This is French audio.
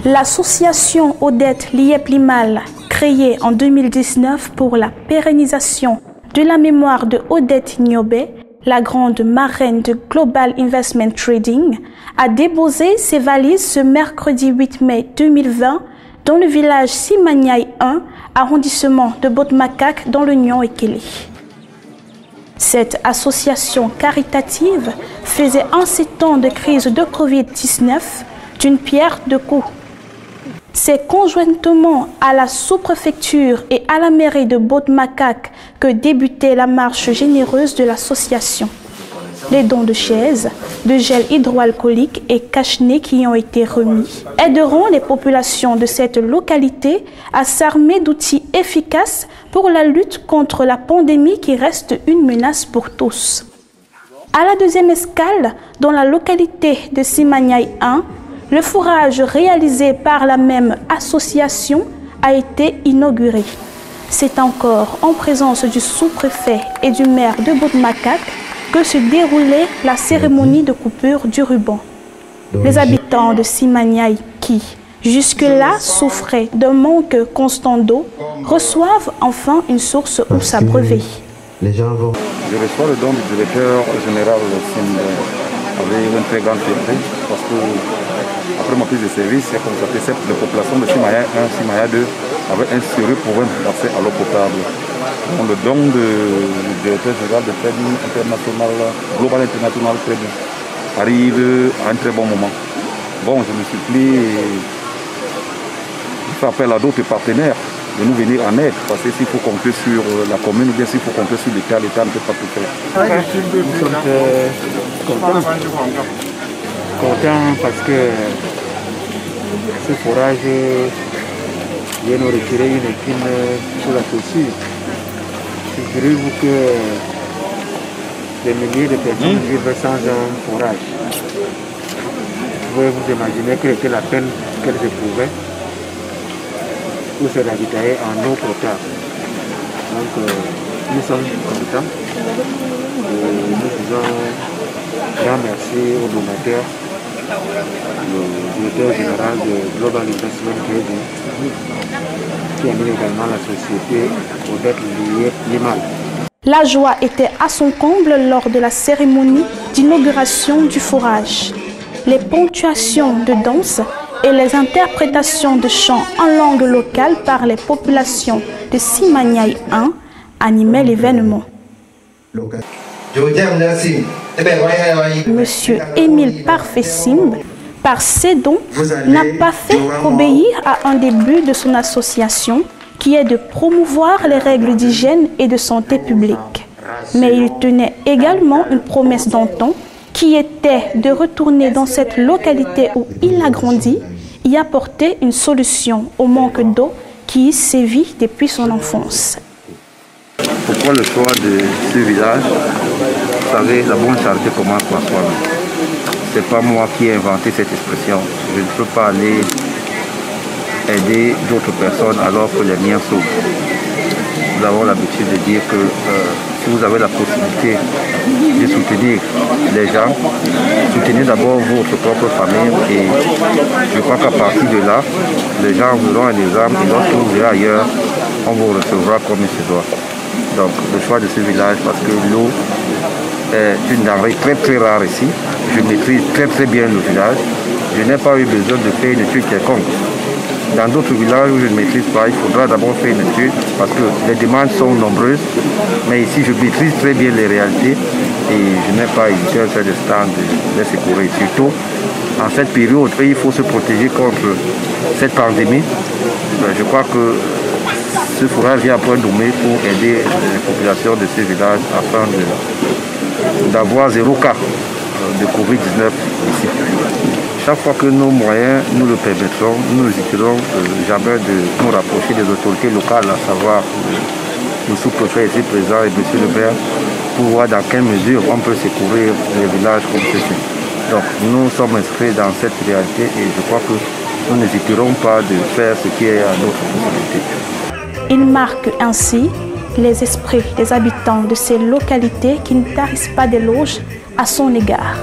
L'association Odette Liep-Limal, créée en 2019 pour la pérennisation de la mémoire de Odette Niobé, la grande marraine de Global Investment Trading, a déposé ses valises ce mercredi 8 mai 2020 dans le village Simanyai 1, arrondissement de Bot-Makak dans le Nion-Ekele. Cette association caritative faisait en ces temps de crise de Covid-19 d'une pierre deux coups. C'est conjointement à la sous-préfecture et à la mairie de Bot-Makak que débutait la marche généreuse de l'association. Les dons de chaises, de gel hydroalcoolique et cache-nez qui ont été remis aideront les populations de cette localité à s'armer d'outils efficaces pour la lutte contre la pandémie qui reste une menace pour tous. À la deuxième escale, dans la localité de Simanyai 1, le fourrage réalisé par la même association a été inauguré. C'est encore en présence du sous-préfet et du maire de Bot-Makak que se déroulait la cérémonie de coupure du ruban. Les habitants de Simanyai, qui jusque-là souffraient d'un manque constant d'eau, reçoivent enfin une source où s'abreuver. Je reçois le don du directeur général avec une très grande fierté parce que après ma prise de service, j'ai constaté que la population de Simanyai 1, Simanyai 2 avait un sérieux problème d'accès à l'eau potable. Donc, le don du directeur général de Trading International, Global International Trading, arrive à un très bon moment. Bon, je me suis pris de faire appel à d'autres partenaires de nous venir en aide, parce que s'il faut compter sur la commune ou bien s'il faut compter sur l'État ne peut pas tout faire. Nous sommes contents parce que ce forage vient nous retirer une épine sur la chaussure. Figurez-vous que des milliers de personnes vivent sans un forage. Vous pouvez vous imaginer quelle était la peine qu'elles éprouvaient pour se ravitailler en eau potable. Donc nous sommes contents. Nous disons grand merci aux donateurs, le directeur général de Global Investment Trading, qui anime également la société Odette Liep-Limal. La joie était à son comble lors de la cérémonie d'inauguration du forage. Les ponctuations de danse et les interprétations de chants en langue locale par les populations de Simanyai 1 animaient l'événement. Monsieur Émile Parfait-Simb, par ses dons, n'a pas fait qu'obéir à un des buts de son association, qui est de promouvoir les règles d'hygiène et de santé publique. Mais il tenait également une promesse d'antan, qui était de retourner dans cette localité où il a grandi, y apporter une solution au manque d'eau qui y sévit depuis son enfance. Pourquoi le choix de ce village? Vous savez, la bonne charité commence par soi-même. Ce n'est pas moi qui ai inventé cette expression. Je ne peux pas aller aider d'autres personnes alors que les miens souffrent. Nous avons l'habitude de dire que si vous avez la possibilité de soutenir les gens, soutenez d'abord votre propre famille et je crois qu'à partir de là, les gens vous auront un exemple et lorsque vous irez ailleurs, on vous recevra comme il se doit. Donc le choix de ce village parce que l'eau est une denrée très très rare ici. Je maîtrise très bien le village. Je n'ai pas eu besoin de faire une étude quelconque. Dans d'autres villages où je ne maîtrise pas, il faudra d'abord faire une étude parce que les demandes sont nombreuses. Mais ici, je maîtrise très bien les réalités et je n'ai pas hésité à faire des stands de les secourir. Surtout en cette période où il faut se protéger contre cette pandémie. Je crois que ce forage vient à point nommé pour aider les populations de ces villages afin d'avoir 0 cas de Covid-19 ici. Chaque fois que nos moyens nous le permettront, nous n'hésiterons jamais de nous rapprocher des autorités locales, à savoir le sous-préfet ici présent et M. le maire, pour voir dans quelle mesure on peut secourir les villages comme ceci. Donc nous sommes inscrits dans cette réalité et je crois que nous n'hésiterons pas de faire ce qui est à notre possibilité. Il marque ainsi les esprits des habitants de ces localités qui ne tarissent pas d'éloges à son égard.